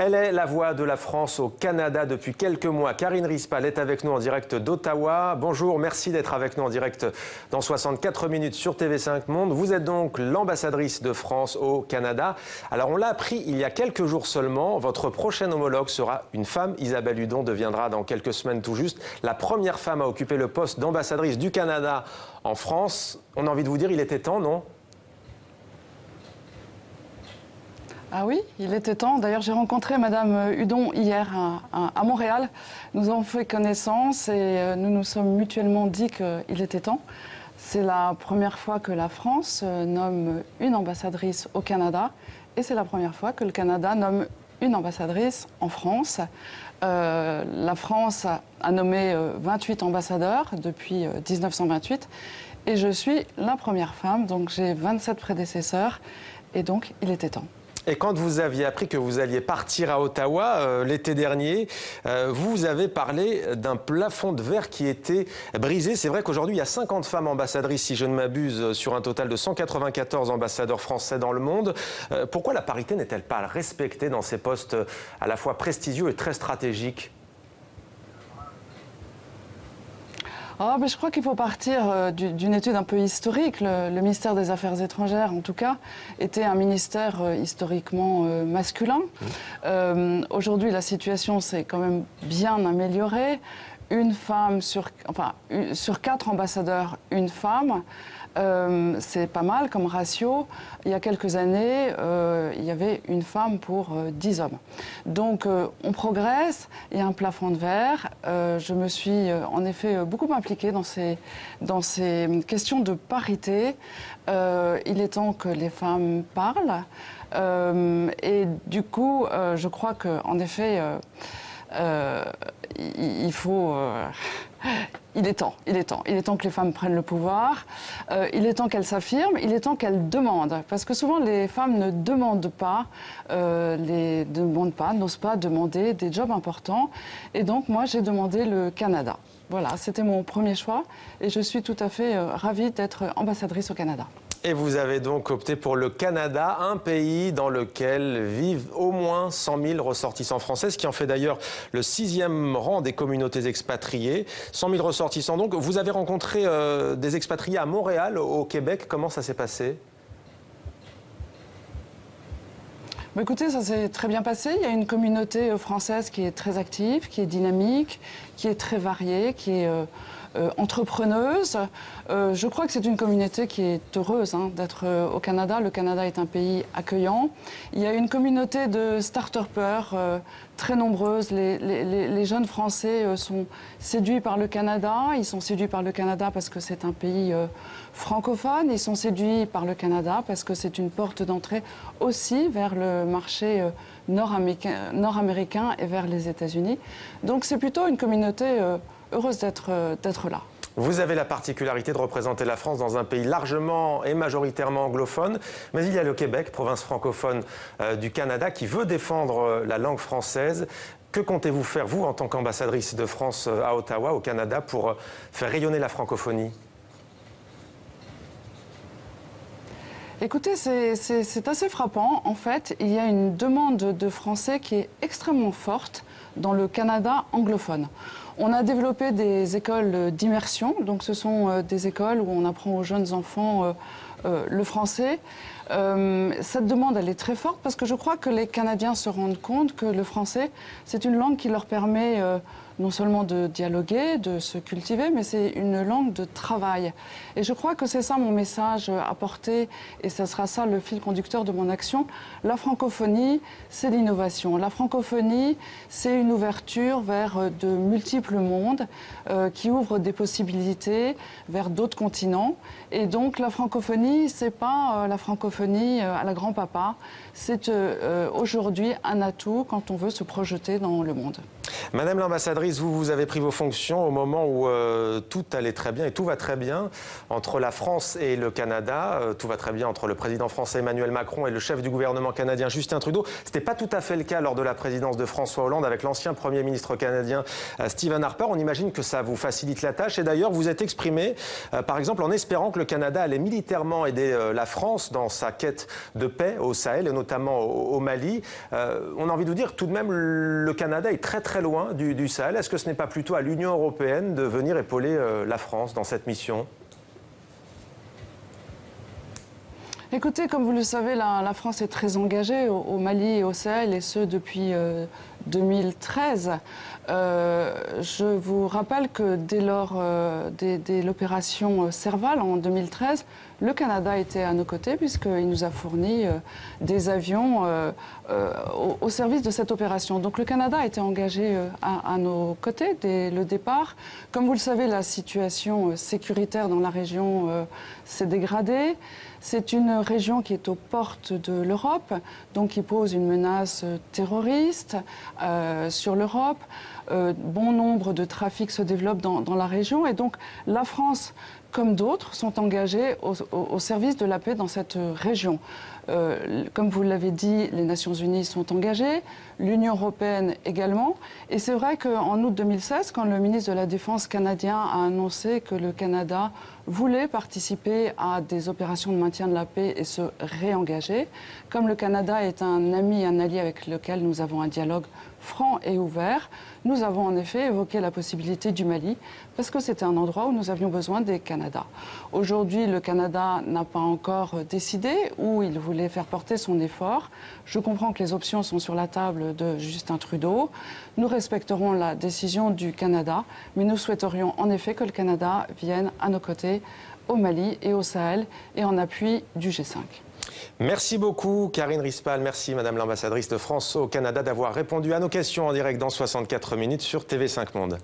Elle est la voix de la France au Canada depuis quelques mois. Karine Rispal est avec nous en direct d'Ottawa. Bonjour, merci d'être avec nous en direct dans 64 minutes sur TV5 Monde. Vous êtes donc l'ambassadrice de France au Canada. Alors on l'a appris il y a quelques jours seulement, votre prochaine homologue sera une femme. Isabelle Hudon deviendra dans quelques semaines tout juste la première femme à occuper le poste d'ambassadrice du Canada en France. On a envie de vous dire, il était temps, non ? Ah oui, il était temps. D'ailleurs, j'ai rencontré Madame Hudon hier à Montréal. Nous avons fait connaissance et nous nous sommes mutuellement dit qu'il était temps. C'est la première fois que la France nomme une ambassadrice au Canada et c'est la première fois que le Canada nomme une ambassadrice en France. La France a nommé 28 ambassadeurs depuis 1928 et je suis la première femme, donc j'ai 27 prédécesseurs et donc il était temps. Et quand vous aviez appris que vous alliez partir à Ottawa l'été dernier, vous avez parlé d'un plafond de verre qui était brisé. C'est vrai qu'aujourd'hui, il y a 50 femmes ambassadrices, si je ne m'abuse, sur un total de 194 ambassadeurs français dans le monde. Pourquoi la parité n'est-elle pas respectée dans ces postes à la fois prestigieux et très stratégiques ? Je crois qu'il faut partir d'une étude un peu historique. Le ministère des Affaires étrangères, en tout cas, était un ministère historiquement masculin. Aujourd'hui, la situation s'est quand même bien améliorée. Une femme sur 4 ambassadeurs, une femme. C'est pas mal comme ratio. Il y a quelques années, il y avait une femme pour 10 hommes. Donc on progresse, il y a un plafond de verre. Je me suis en effet beaucoup impliquée dans ces questions de parité. Il est temps que les femmes parlent. Et du coup, je crois qu'en effet, il est temps que les femmes prennent le pouvoir, il est temps qu'elles s'affirment, il est temps qu'elles demandent. Parce que souvent, les femmes ne demandent pas, n'osent pas demander des jobs importants. Et donc, moi, j'ai demandé le Canada. Voilà, c'était mon premier choix et je suis tout à fait ravie d'être ambassadrice au Canada. Et vous avez donc opté pour le Canada, un pays dans lequel vivent au moins 100 000 ressortissants français, ce qui en fait d'ailleurs le 6e rang des communautés expatriées. 100 000 ressortissants donc. Vous avez rencontré des expatriés à Montréal, au Québec. Comment ça s'est passé ? Écoutez, ça s'est très bien passé. Il y a une communauté française qui est très active, qui est dynamique, qui est très variée, qui est entrepreneuse. Je crois que c'est une communauté qui est heureuse d'être au Canada. Le Canada est un pays accueillant. Il y a une communauté de start-upers très nombreuses. Les jeunes Français sont séduits par le Canada. Ils sont séduits par le Canada parce que c'est un pays francophone. Ils sont séduits par le Canada parce que c'est une porte d'entrée aussi vers le marché nord-américain et vers les États-Unis. Donc c'est plutôt une communauté heureuse d'être là. Vous avez la particularité de représenter la France dans un pays largement et majoritairement anglophone, mais il y a le Québec, province francophone du Canada, qui veut défendre la langue française. Que comptez-vous faire, vous, en tant qu'ambassadrice de France à Ottawa, au Canada, pour faire rayonner la francophonie ? Écoutez, c'est assez frappant. En fait, il y a une demande de français qui est extrêmement forte dans le Canada anglophone. On a développé des écoles d'immersion, donc ce sont des écoles où on apprend aux jeunes enfants le français. Cette demande, elle est très forte parce que je crois que les Canadiens se rendent compte que le français, c'est une langue qui leur permet non seulement de dialoguer, de se cultiver, mais c'est une langue de travail. Et je crois que c'est ça mon message à porter, et ce sera ça le fil conducteur de mon action. La francophonie, c'est l'innovation. La francophonie, c'est une ouverture vers de multiples mondes qui ouvrent des possibilités vers d'autres continents. Et donc la francophonie, c'est pas la francophonie à la grand-papa, c'est aujourd'hui un atout quand on veut se projeter dans le monde. Madame l'ambassadrice, vous avez pris vos fonctions au moment où tout allait très bien et tout va très bien entre la France et le Canada. Tout va très bien entre le président français Emmanuel Macron et le chef du gouvernement canadien Justin Trudeau. Ce n'était pas tout à fait le cas lors de la présidence de François Hollande avec l'ancien Premier ministre canadien Stephen Harper. On imagine que ça vous facilite la tâche et d'ailleurs vous êtes exprimé par exemple en espérant que le Canada allait militairement aider la France dans sa quête de paix au Sahel et notamment au Mali. On a envie de vous dire que tout de même le Canada est très loin du Sahel. Est-ce que ce n'est pas plutôt à l'Union européenne de venir épauler la France dans cette mission ? Écoutez, comme vous le savez, la France est très engagée au Mali et au Sahel, et ce depuis 2013. Je vous rappelle que dès lors dès l'opération Serval en 2013, le Canada était à nos côtés puisqu'il nous a fourni des avions au service de cette opération. Donc le Canada a été engagé à nos côtés dès le départ. Comme vous le savez, la situation sécuritaire dans la région s'est dégradée. C'est une région qui est aux portes de l'Europe, donc qui pose une menace terroriste sur l'Europe. Bon nombre de trafics se développent dans la région et donc la France, comme d'autres, sont engagés au service de la paix dans cette région. Comme vous l'avez dit, les Nations Unies sont engagées, l'Union européenne également. Et c'est vrai qu'en août 2016, quand le ministre de la Défense canadien a annoncé que le Canada voulait participer à des opérations de maintien de la paix et se réengager, comme le Canada est un ami et un allié avec lequel nous avons un dialogue franc et ouvert, nous avons en effet évoqué la possibilité du Mali, parce que c'était un endroit où nous avions besoin des Canada. Aujourd'hui, le Canada n'a pas encore décidé où il voulait faire porter son effort. Je comprends que les options sont sur la table de Justin Trudeau. Nous respecterons la décision du Canada, mais nous souhaiterions en effet que le Canada vienne à nos côtés au Mali et au Sahel et en appui du G5. Merci beaucoup Karine Rispal, merci Madame l'ambassadrice de France au Canada d'avoir répondu à nos questions en direct dans 64 minutes sur TV5 Monde.